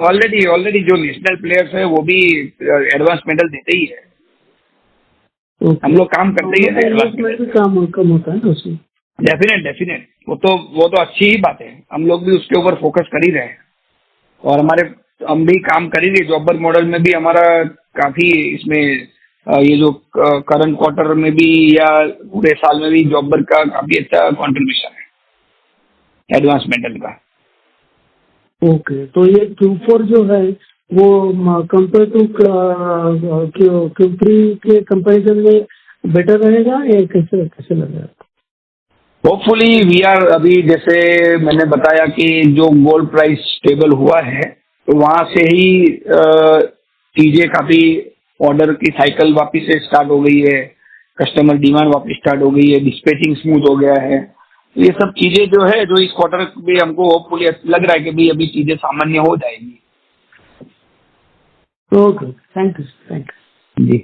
ऑलरेडी जो नेशनल प्लेयर्स है वो भी एडवांस मेडल देते ही है। हम लोग काम करते ही है एडवांस मेडल। काम कम होता है ना उसमें। डेफिनेट वो तो अच्छी ही बात है। हम लोग भी उसके ऊपर फोकस कर ही रहे हैं और हम भी काम कर ही रहे। जॉबर्ग मॉडल में भी हमारा काफी इसमें ये जो करंट क्वार्टर में भी या पूरे साल में भी जॉबर्ग का काफी अच्छा कंट्रीब्यूशन है एडवांस मेडल का। ओके, तो ये Q4 जो है वो कंपेयर टू Q3 के कंपैरिजन में बेटर रहेगा या कैसे लगेगा? होपफुली वी आर, अभी जैसे मैंने बताया कि जो गोल्ड प्राइस स्टेबल हुआ है तो वहां से ही चीजें काफी, ऑर्डर की साइकिल वापस से स्टार्ट हो गई है, कस्टमर डिमांड वापस स्टार्ट हो गई है, डिस्पैचिंग स्मूथ हो गया है। ये सब चीजें जो है जो इस क्वार्टर में हमको होपफुली लग रहा है कि भी अभी चीजें सामान्य हो जाएगी। ओके, थैंक यू जी,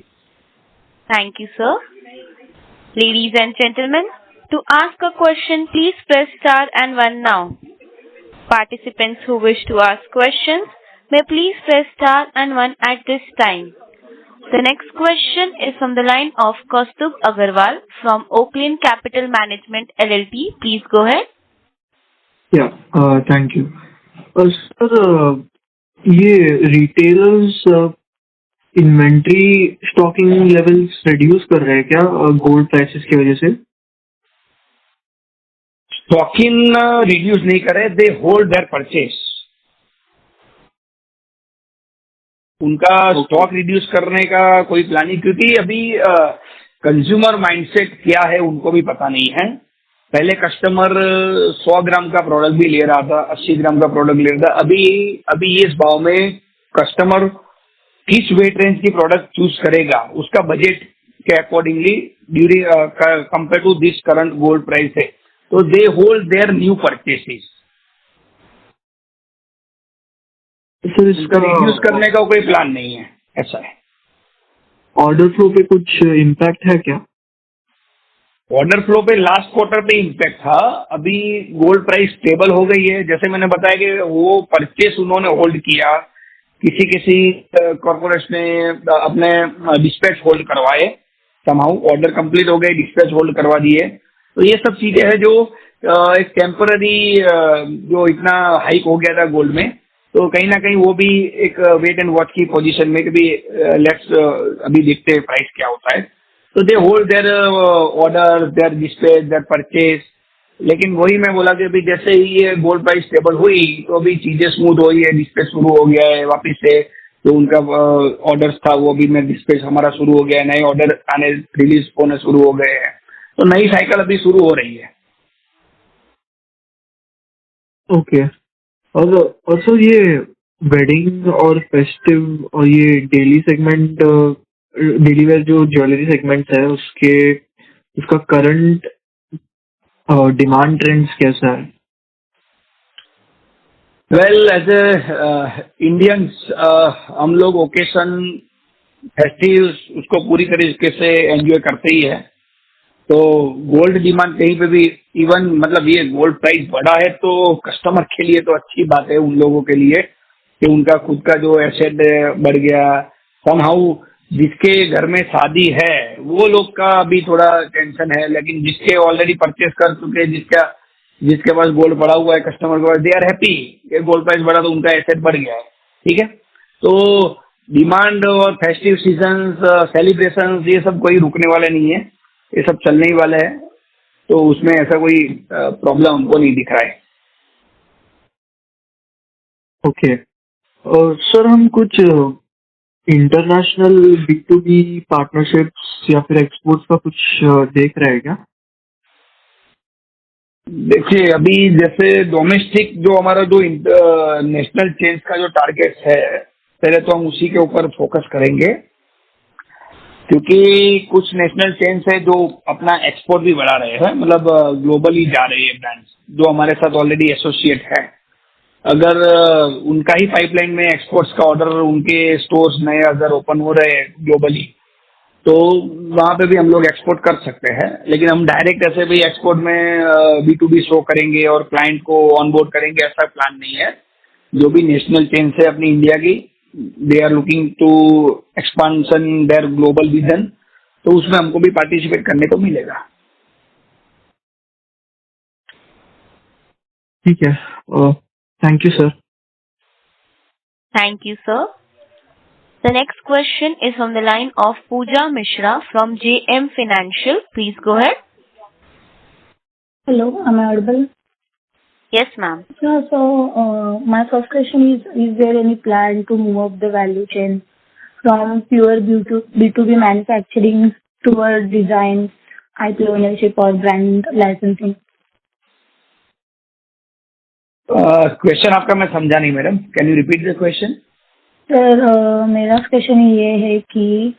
Thank you, sir. Ladies and gentlemen, to ask a question, please press star and one now. Participants who wish to ask questions may please press star and one at this time. The next question is from the line of Kaustubh Agarwal from Oaklane Capital Management LLP. Please go ahead. Yeah, thank you. Sir, ये retailers inventory stocking levels reduce कर रहे हैं क्या gold prices की वजह से? Stocking reduce नहीं करे, दे होल्ड देयर परचेस। उनका स्टॉक रिड्यूस करने का कोई प्लान नहीं, क्योंकि अभी कंज्यूमर माइंडसेट क्या है उनको भी पता नहीं है। पहले कस्टमर 100 ग्राम का प्रोडक्ट भी ले रहा था, 80 ग्राम का प्रोडक्ट ले रहा था। अभी इस भाव में कस्टमर किस वेट रेंज की प्रोडक्ट चूज करेगा उसका बजट के accordingly during compare to this current gold price है, तो they hold their new purchases. इसका रिड्यूस करने का कोई प्लान नहीं है, ऐसा है। ऑर्डर फ्लो पे कुछ इम्पैक्ट है क्या? ऑर्डर फ्लो पे लास्ट क्वार्टर पे इम्पैक्ट था। अभी गोल्ड प्राइस स्टेबल हो गई है, जैसे मैंने बताया कि वो परचेस उन्होंने होल्ड किया, किसी कॉर्पोरेट ने अपने डिस्पैच होल्ड करवाए, समहाउ ऑर्डर कंप्लीट हो गए, डिस्पैच होल्ड करवा दिए। तो ये सब चीजें हैं जो एक टेम्पररी जो इतना हाइक हो गया था गोल्ड में, तो कहीं ना कहीं वो भी एक वेट एंड वॉच की पोजीशन में कि भी लेट्स अभी देखते हैं प्राइस क्या होता है। तो they hold their order, their dispatch, their purchase. लेकिन वही मैं बोला कि अभी जैसे ही ये गोल्ड प्राइस स्टेबल हुई तो अभी चीजें स्मूथ हुई है, डिस्पैच शुरू हो गया है वापिस से। जो उनका ऑर्डर्स था वो भी में डिस्पैच हमारा शुरू हो गया है, नए ऑर्डर आने रिलीज होने शुरू हो गए हैं, तो नई साइकिल अभी शुरू हो रही है। ओके, और सर ये वेडिंग और फेस्टिव और ये डेली सेगमेंट, डेली वेयर जो ज्वेलरी सेगमेंट है उसका करंट डिमांड ट्रेंड्स कैसा है? वेल, एज ए इंडियंस हम लोग ओकेशन फेस्टिव उसको पूरी तरीके से एंजॉय करते ही है। तो गोल्ड डिमांड कहीं पे भी इवन मतलब ये गोल्ड प्राइस बढ़ा है तो कस्टमर के लिए तो अच्छी बात है, उन लोगों के लिए कि उनका खुद का जो एसेट बढ़ गया। समहाउ जिसके घर में शादी है वो लोग का अभी थोड़ा टेंशन है, लेकिन जिसके ऑलरेडी परचेस कर चुके, जिसके पास गोल्ड पड़ा हुआ है कस्टमर को, दे आर हैप्पी कि गोल्ड प्राइस बढ़ा तो उनका एसेट बढ़ गया है। ठीक है, तो डिमांड और फेस्टिव सीजन सेलिब्रेशन ये सब कोई रुकने वाले नहीं है, ये सब चलने ही वाले है, तो उसमें ऐसा कोई प्रॉब्लम हमको नहीं दिख रहा है। ओके। और सर हम कुछ इंटरनेशनल B2B पार्टनरशिप्स या फिर एक्सपोर्ट्स का कुछ देख रहे हैं क्या? देखिए अभी जैसे डोमेस्टिक जो हमारा जो नेशनल चेंज का जो टारगेट है, पहले तो हम उसी के ऊपर फोकस करेंगे, क्योंकि कुछ नेशनल चेंज है जो अपना एक्सपोर्ट भी बढ़ा रहे हैं, मतलब ग्लोबली जा रहे हैं ब्रांड्स जो हमारे साथ ऑलरेडी एसोसिएट है। अगर उनका ही पाइपलाइन में एक्सपोर्ट्स का ऑर्डर, उनके स्टोर्स नए अगर ओपन हो रहे हैं ग्लोबली, तो वहाँ पे भी हम लोग एक्सपोर्ट कर सकते हैं। लेकिन हम डायरेक्ट ऐसे भी एक्सपोर्ट में B2B शो करेंगे और क्लाइंट को ऑनबोर्ड करेंगे, ऐसा प्लान नहीं है। जो भी नेशनल चेंज है अपनी इंडिया की, they are looking to expansion their global vision, तो उसमें हमको भी पार्टिसिपेट करने को मिलेगा। ठीक है, thank you sir. Thank you, sir. The next question is on the line of Pooja Mishra from JM Financial. Please go ahead. Hello, am I audible? Yes, ma'am. Yeah, so my first question is there any plan to move up the value chain from pure B2B manufacturing toward design, IP ownership or brand licensing? Question आपका मैं समझा नहीं madam, can you repeat the question? Sir मेरा question ये है कि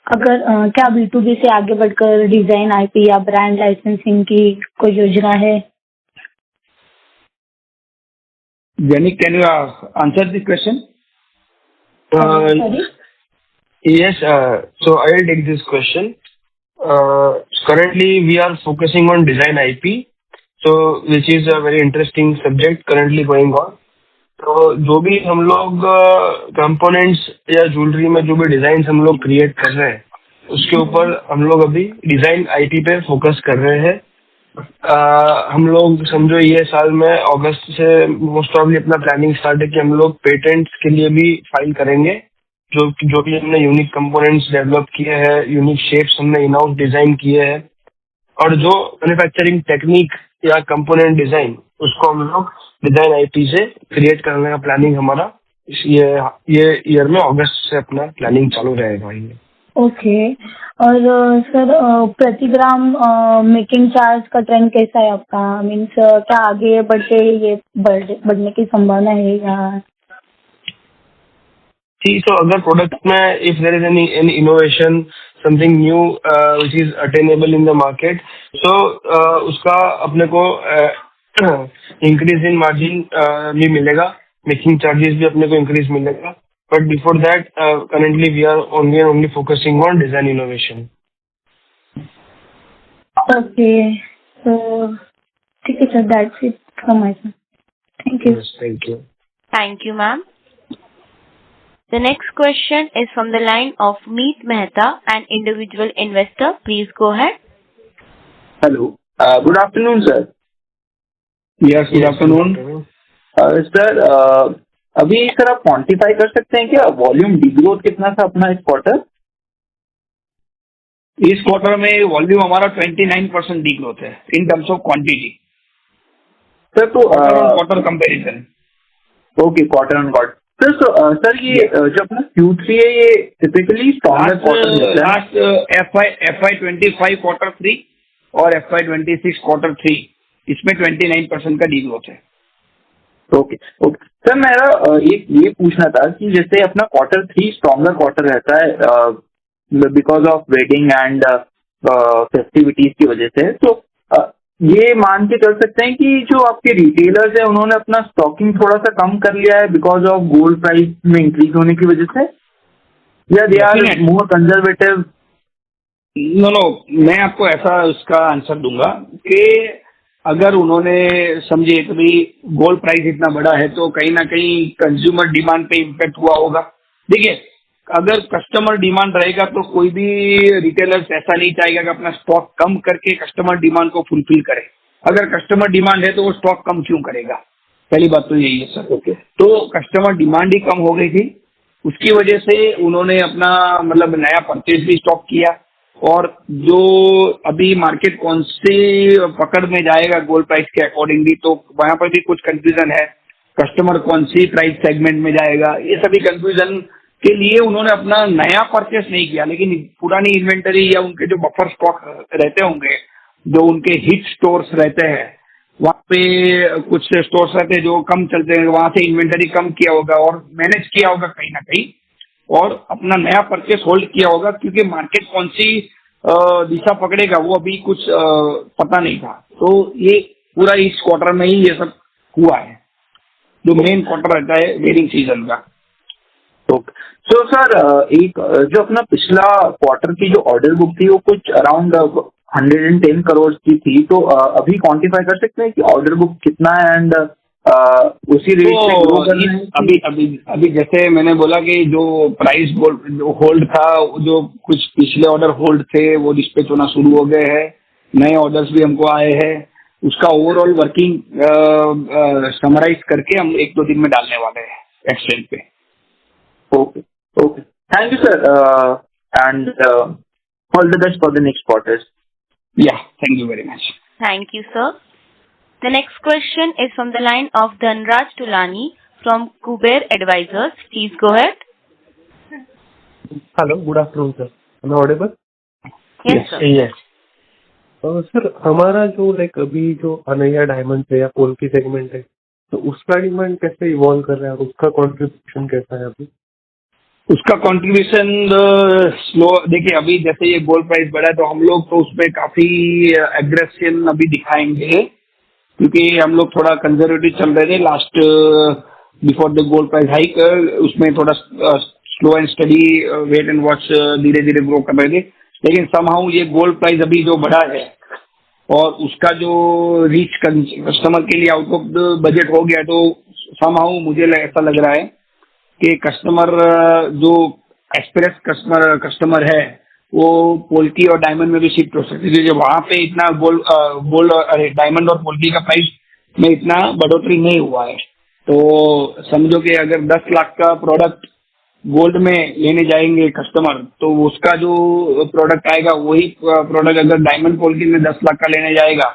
अगर क्या B2B से आगे बढ़कर डिजाइन, IP या ब्रांड लाइसेंसिंग की कोई योजना है? Janik, can you answer the question? Sorry? Yes, so I'll take this question. Currently, we are focusing on design IP, so which is a very interesting subject currently going on. तो जो भी हम लोग components या jewellery में जो भी design हम लोग क्रिएट कर रहे हैं, उसके ऊपर हम लोग अभी डिजाइन IP पे फोकस कर रहे हैं। हम लोग समझो ये साल में अगस्त से मोस्ट ऑफली अपना प्लानिंग स्टार्ट है कि हम लोग पेटेंट्स के लिए भी फाइल करेंगे। जो भी हमने यूनिक कंपोनेंट्स डेवलप किए हैं, यूनिक शेप्स हमने इन हाउस डिजाइन किए हैं, और जो मैन्युफैक्चरिंग टेक्निक या कंपोनेंट डिजाइन, उसको हम लोग डिजाइन IP से क्रिएट करने का प्लानिंग हमारा ये ईयर में अगस्त से अपना प्लानिंग चालू रहेगा। ये ओके। और सर प्रति ग्राम मेकिंग चार्ज का ट्रेंड कैसा है आपका? मीन्स क्या आगे बढ़ने की संभावना है या? ठीक, तो अगर प्रोडक्ट में if there is any innovation, something new which is attainable in the market, so उसका अपने को इंक्रीज इन मार्जिन भी मिलेगा, मेकिंग चार्जेस भी अपने को इंक्रीज मिलेगा। But before that currently we are only focusing on design innovation. Okay, तो ठीक है sir, that's it from my side. Thank you. Yes, thank you. Thank you, ma'am. The next question is from the line of Meet Mehta, an individual investor. Please go ahead. Hello. Good afternoon, sir. Yes, good afternoon. Sir अभी sir आप quantify कर सकते हैं क्या volume degrowth कितना था अपना इस क्वार्टर? इस क्वार्टर में वॉल्यूम हमारा 29% डिग्रोथ है in terms of quantity sir. तो quarter comparison. Okay, quarter on quarter. Sir ये जो अपना Q3 है, ये typically stronger quarter last FY25 quarter 3 और FY26 क्वार्टर 3, इसमें 29% का डिग्रोथ है। ओके सर, मेरा एक ये पूछना था कि जैसे अपना क्वार्टर 3 स्ट्रॉन्गर क्वार्टर रहता है because of wedding and festivities की वजह से, तो ये मान के चल सकते हैं कि जो आपके रिटेलर्स है उन्होंने अपना स्टॉकिंग थोड़ा सा कम कर लिया है बिकॉज ऑफ गोल्ड प्राइस में इंक्रीज होने की वजह से, या they are more conservative? No, मैं आपको ऐसा उसका आंसर दूंगा कि अगर उन्होंने समझे कि भाई गोल्ड प्राइस इतना बड़ा है तो कहीं ना कहीं कंज्यूमर डिमांड पे इम्पैक्ट हुआ होगा। देखिए, अगर कस्टमर डिमांड रहेगा तो कोई भी रिटेलर्स ऐसा नहीं चाहेगा कि अपना स्टॉक कम करके कस्टमर डिमांड को फुलफिल करे। अगर कस्टमर डिमांड है तो वो स्टॉक कम क्यों करेगा? पहली बात तो यही है सर। ओके, तो कस्टमर डिमांड ही कम हो गई थी, उसकी वजह से उन्होंने अपना मतलब नया परचेज भी स्टॉप किया। और जो अभी मार्केट कौन सी पकड़ में जाएगा गोल्ड प्राइस के अकॉर्डिंगली, तो वहां पर भी कुछ कंफ्यूजन है। कस्टमर कौन सी प्राइस सेगमेंट में जाएगा, ये सभी कंफ्यूजन के लिए उन्होंने अपना नया परचेस नहीं किया, लेकिन पुरानी इन्वेंटरी या उनके जो बफर स्टॉक रहते होंगे, जो उनके हिट स्टोर्स रहते हैं, वहाँ पे कुछ स्टोर्स रहते हैं जो कम चलते हैं, वहां से इन्वेंटरी कम किया होगा और मैनेज किया होगा कहीं ना कहीं, और अपना नया परचेस होल्ड किया होगा, क्योंकि मार्केट कौन सी दिशा पकड़ेगा वो अभी कुछ पता नहीं था। तो ये पूरा इस क्वार्टर में ही ये सब हुआ है, जो मेन क्वार्टर रहता है वेडिंग सीजन का। ओके, सो सर एक जो अपना पिछला क्वार्टर की जो ऑर्डर बुक थी वो कुछ अराउंड 110 करोड़ की थी, तो अभी क्वांटिफाई कर सकते हैं कि ऑर्डर बुक कितना है एंड उसी रेट से ग्रो कर रहे हैं? अभी जैसे मैंने बोला कि जो प्राइस जो होल्ड था, जो कुछ पिछले ऑर्डर होल्ड थे वो डिस्पैच होना शुरू हो गए हैं, नए ऑर्डर्स भी हमको आए हैं, उसका ओवरऑल वर्किंग समराइज करके हम 1-2 दिन में डालने वाले हैं एक्सचेंज पे। Okay okay, thank you sir and all the best for the next quarters. Yeah thank you very much. Thank you, sir. The next question is from the line of Dhanraj Tulani from Kuber Advisors. Please go ahead. Hello, good afternoon sir. Am I audible? Yes, sir. Yes sir, हमारा जो अभी जो अनैया diamond है या polki segment है, तो उसका demand कैसे इवॉल्व कर रहा है और उसका कंट्रीब्यूशन कैसा है अभी? उसका कंट्रीब्यूशन स्लो। देखिए अभी जैसे ये गोल्ड प्राइस बढ़ा है तो हम लोग तो उसमें काफी एग्रेशन अभी दिखाएंगे, क्योंकि हम लोग थोड़ा कंजर्वेटिव चल रहे थे last before the gold price hike. उसमें थोड़ा slow and steady wait and watch धीरे धीरे ग्रो कर रहे थे, लेकिन समहाउ ये गोल्ड प्राइस अभी जो बढ़ा है और उसका जो रीच कस्टमर के लिए आउट ऑफ द बजट हो गया, तो समहाउ मुझे ऐसा लग रहा है कि कस्टमर जो एक्सप्रेस कस्टमर है वो पोल्की और डायमंड में भी शिफ्ट हो सकते हैं। वहां पे इतना गोल्ड अरे डायमंड और पोल्की का प्राइस में इतना बढ़ोतरी नहीं हुआ है, तो समझो कि अगर 10 लाख का प्रोडक्ट गोल्ड में लेने जाएंगे कस्टमर, तो उसका जो प्रोडक्ट आएगा वही प्रोडक्ट अगर डायमंड पोल्की में 10 लाख का लेने जाएगा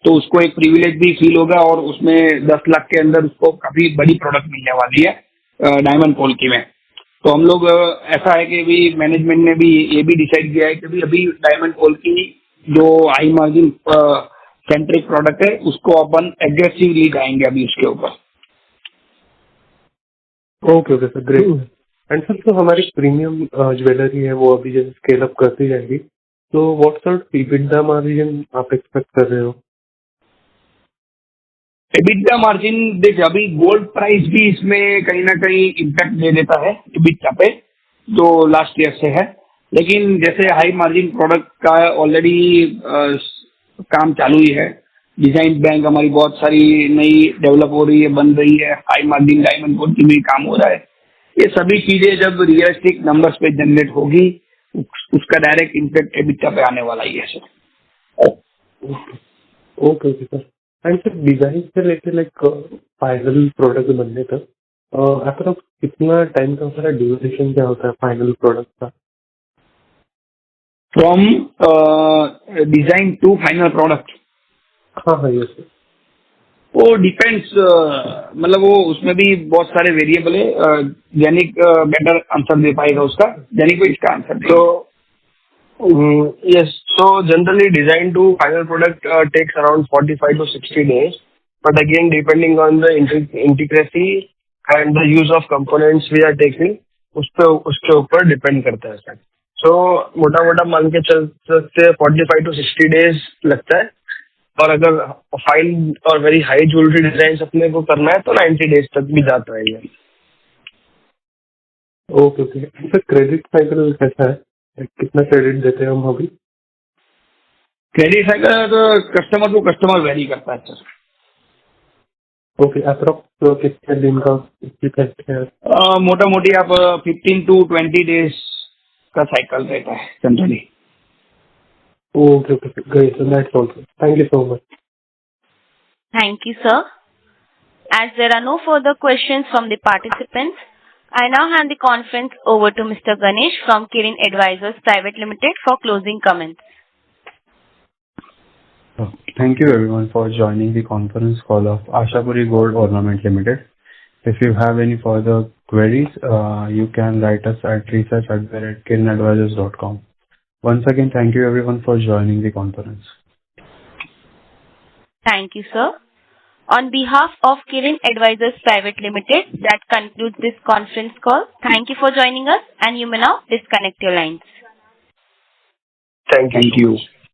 तो उसको एक प्रिविलेज भी फील होगा, और उसमें 10 लाख के अंदर उसको काफी बड़ी प्रोडक्ट मिलने वाली है डायमंड पोल्की में। तो हम लोग ऐसा है कि भी मैनेजमेंट ने भी ये भी डिसाइड किया है कि भी अभी डायमंड पोल्की जो हाई मार्जिन सेंट्रिक प्रोडक्ट है उसको अपन एग्रेसिवली जाएंगे अभी उसके ऊपर। Okay okay sir, great. And sir, जो हमारी प्रीमियम ज्वेलरी है वो अभी जैसे स्केल अप करती जाएगी, तो व्हाट सॉर्ट EBITDA मार्जिन आप एक्सपेक्ट कर रहे हो? EBITDA मार्जिन देख, अभी गोल्ड प्राइस भी इसमें कहीं ना कहीं इम्पैक्ट दे देता है EBITDA पे, जो लास्ट ईयर से है। लेकिन जैसे हाई मार्जिन प्रोडक्ट का ऑलरेडी काम चालू ही है, डिजाइन बैंक हमारी बहुत सारी नई डेवलप हो रही है, बन रही है, हाई मार्जिन डायमंड गोल्ड की भी काम हो रहा है। ये सभी चीजें जब रियलिस्टिक नंबर्स पे जनरेट होगी उसका डायरेक्ट इम्पैक्ट EBITDA पे आने वाला ही है sir. Okay okay sir. And sir, design से लेके फाइनल प्रोडक्ट बनने तक अप्रोक्स कितना टाइम का हमारा ड्यूरेशन क्या होता है फाइनल प्रोडक्ट का? From design to final product? हाँ हाँ, यस सर। वो डिपेंड्स, मतलब वो उसमें भी बहुत सारे वेरिएबल है। जैनिक बेटर आंसर दे पाएगा उसका। जैनिक को इसका answer they. Yes. So generally, design to final product takes around 45 to 60 days. But again, depending on the intricacy and the use of components we are taking, उसके ऊपर डिपेंड करता है sir. So मोटा मोटा मान के चल सकते 45 to 60 days लगता है, और अगर फाइन और वेरी हाई ज्वेलरी डिजाइन अपने को करना है तो 90 days तक भी जाता है ये। Okay okay sir, credit cycle कैसा है? कितना क्रेडिट देते हैं हम अभी? क्रेडिट साइकिल तो कस्टमर टू कस्टमर वेरी करता है सर। ओके, अप्रोक्स कितने दिन का है? मोटा मोटी आप 15 to 20 days का साइकिल रहता है generally. Okay okay, great sir, that's all. Thank you so much. Thank you, sir. As there are no further questions from the participants, I now hand the conference over to Mr. Ganesh from Kirin Advisors Private Limited for closing comments. Thank you everyone for joining the conference call of Ashapuri Gold Ornament Limited. If you have any further queries, you can write us at research@kirinadvisors.com. Once again, thank you everyone for joining the conference. Thank you, sir. On behalf of Kirin Advisors Private Limited, that concludes this conference call. Thank you for joining us, and you may now disconnect your lines. Thank you. Thank you.